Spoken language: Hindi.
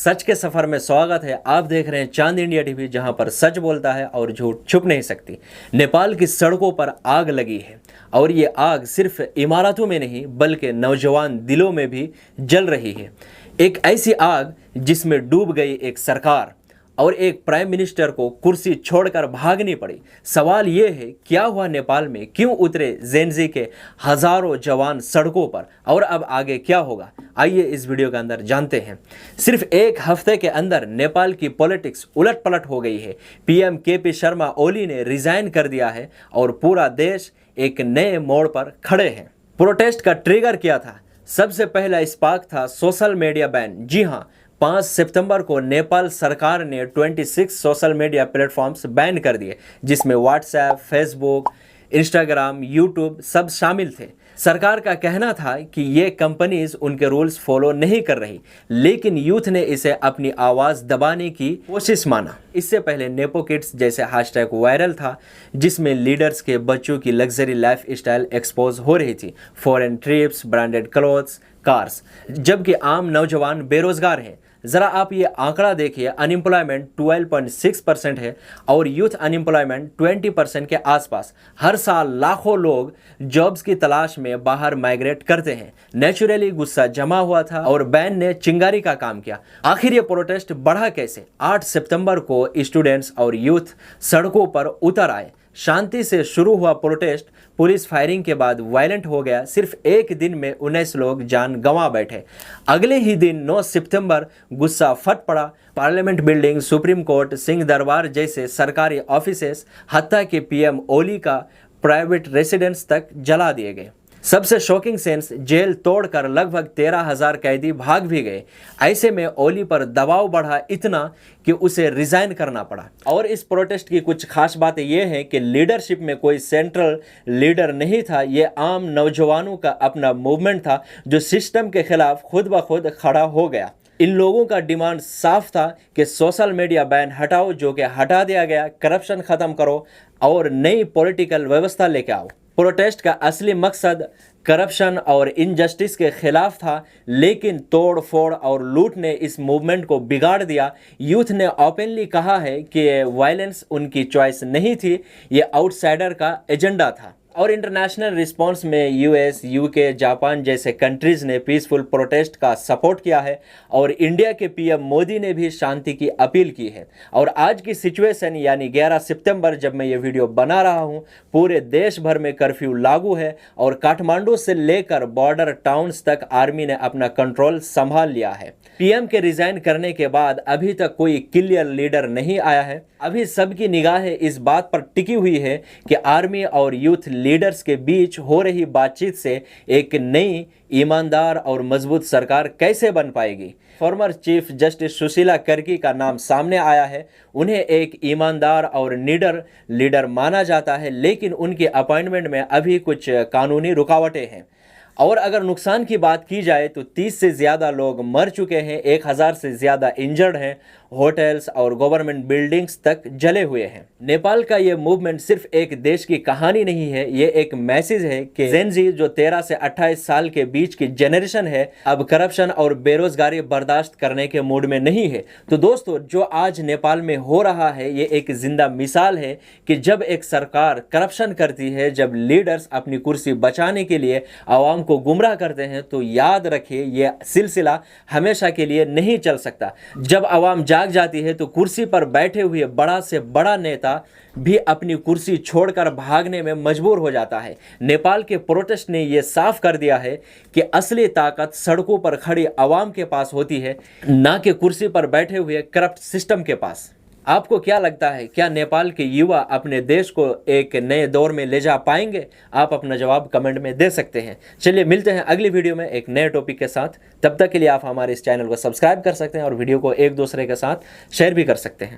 सच के सफर में स्वागत है। आप देख रहे हैं चांद इंडिया टीवी, जहां पर सच बोलता है और झूठ छुप नहीं सकती। नेपाल की सड़कों पर आग लगी है और ये आग सिर्फ इमारतों में नहीं बल्कि नौजवान दिलों में भी जल रही है। एक ऐसी आग जिसमें डूब गई एक सरकार और एक प्राइम मिनिस्टर को कुर्सी छोड़कर भागनी पड़ी। सवाल ये है, क्या हुआ नेपाल में? क्यों उतरे जेनजी के हजारों जवान सड़कों पर और अब आगे क्या होगा? आइए इस वीडियो के अंदर जानते हैं। सिर्फ एक हफ्ते के अंदर नेपाल की पॉलिटिक्स उलट पलट हो गई है। पीएम केपी शर्मा ओली ने रिजाइन कर दिया है और पूरा देश एक नए मोड़ पर खड़े हैं। प्रोटेस्ट का ट्रिगर क्या था? सबसे पहला स्पार्क था सोशल मीडिया बैन। जी हाँ, 5 सितंबर को नेपाल सरकार ने 26 सोशल मीडिया प्लेटफॉर्म्स बैन कर दिए, जिसमें व्हाट्सएप, फेसबुक, इंस्टाग्राम, यूट्यूब सब शामिल थे। सरकार का कहना था कि ये कंपनीज उनके रूल्स फॉलो नहीं कर रही, लेकिन यूथ ने इसे अपनी आवाज़ दबाने की कोशिश माना। इससे पहले नेपो किड्स जैसे हैशटैग वायरल था, जिसमें लीडर्स के बच्चों की लग्जरी लाइफ स्टाइल एक्सपोज हो रही थी। Foreign trips, branded clothes, cars, जबकि आम नौजवान बेरोजगार हैं। ज़रा आप ये आंकड़ा देखिए, अनएम्प्लॉयमेंट 12.6% है और यूथ अनएम्प्लॉयमेंट 20% के आसपास। हर साल लाखों लोग जॉब्स की तलाश में बाहर माइग्रेट करते हैं। नेचुरली गुस्सा जमा हुआ था और बैन ने चिंगारी का काम किया। आखिर ये प्रोटेस्ट बढ़ा कैसे? 8 सितंबर को स्टूडेंट्स और यूथ सड़कों पर उतर आए। शांति से शुरू हुआ प्रोटेस्ट पुलिस फायरिंग के बाद वायलेंट हो गया। सिर्फ एक दिन में 19 लोग जान गंवा बैठे। अगले ही दिन 9 सितंबर गुस्सा फट पड़ा। Parliament building, supreme court, Singh Darbar जैसे सरकारी ऑफिसेस, हत्ता के पीएम ओली का प्राइवेट रेसिडेंस तक जला दिए गए। सबसे शॉकिंग सेंस, जेल तोड़कर लगभग 13,000 कैदी भाग भी गए। ऐसे में ओली पर दबाव बढ़ा इतना कि उसे रिजाइन करना पड़ा। और इस प्रोटेस्ट की कुछ खास बातें ये हैं कि लीडरशिप में कोई सेंट्रल लीडर नहीं था। ये आम नौजवानों का अपना मूवमेंट था जो सिस्टम के खिलाफ खुद ब खुद खड़ा हो गया। इन लोगों का डिमांड साफ था कि सोशल मीडिया बैन हटाओ, जो कि हटा दिया गया। करप्शन खत्म करो और नई पॉलिटिकल व्यवस्था लेके आओ। प्रोटेस्ट का असली मकसद करप्शन और इनजस्टिस के खिलाफ था, लेकिन तोड़ फोड़ और लूट ने इस मूवमेंट को बिगाड़ दिया। यूथ ने ओपनली कहा है कि वायलेंस उनकी चॉइस नहीं थी, ये आउटसाइडर का एजेंडा था। और इंटरनेशनल रिस्पांस में यूएस, यूके, जापान जैसे कंट्रीज ने पीसफुल प्रोटेस्ट का सपोर्ट किया है और इंडिया के पीएम मोदी ने भी शांति की अपील की है। और आज की सिचुएशन यानी 11 सितंबर जब मैं ये वीडियो बना रहा हूँ, पूरे देश भर में कर्फ्यू लागू है और काठमांडू से लेकर बॉर्डर टाउन्स तक आर्मी ने अपना कंट्रोल संभाल लिया है। पीएम के रिजाइन करने के बाद अभी तक कोई क्लियर लीडर नहीं आया है। अभी सबकी निगाहें इस बात पर टिकी हुई है कि आर्मी और यूथ लीडर्स के बीच हो रही बातचीत से एक नई, ईमानदार और मजबूत सरकार कैसे बन पाएगी। Former chief justice Sushila Karki का नाम सामने आया है। उन्हें एक ईमानदार और निडर लीडर माना जाता है, लेकिन उनकी अपॉइंटमेंट में अभी कुछ कानूनी रुकावटें हैं। और अगर नुकसान की बात की जाए तो 30 से ज़्यादा लोग मर चुके हैं, 1000 से ज़्यादा इंजर्ड हैं, होटल्स और गवर्नमेंट बिल्डिंग्स तक जले हुए हैं। नेपाल का ये मूवमेंट सिर्फ एक देश की कहानी नहीं है, ये एक मैसेज है कि जेनजी जो 13 से 28 साल के बीच की जनरेशन है, अब करप्शन और बेरोजगारी बर्दाश्त करने के मूड में नहीं है। तो दोस्तों, जो आज नेपाल में हो रहा है ये एक जिंदा मिसाल है कि जब एक सरकार करप्शन करती है, जब लीडर्स अपनी कुर्सी बचाने के लिए आवाम को गुमराह करते हैं, तो याद रखिए ये सिलसिला हमेशा के लिए नहीं चल सकता। जब आवाम जाग जाती है तो कुर्सी पर बैठे हुए बड़ा से बड़ा नेता भी अपनी कुर्सी छोड़कर भागने में मजबूर हो जाता है। नेपाल के प्रोटेस्ट ने यह साफ कर दिया है कि असली ताकत सड़कों पर खड़ी आवाम के पास होती है, ना कि कुर्सी पर बैठे हुए करप्ट सिस्टम के पास। आपको क्या लगता है, क्या नेपाल के युवा अपने देश को एक नए दौर में ले जा पाएंगे? आप अपना जवाब कमेंट में दे सकते हैं। चलिए मिलते हैं अगली वीडियो में एक नए टॉपिक के साथ। तब तक के लिए आप हमारे इस चैनल को सब्सक्राइब कर सकते हैं और वीडियो को एक दूसरे के साथ शेयर भी कर सकते हैं।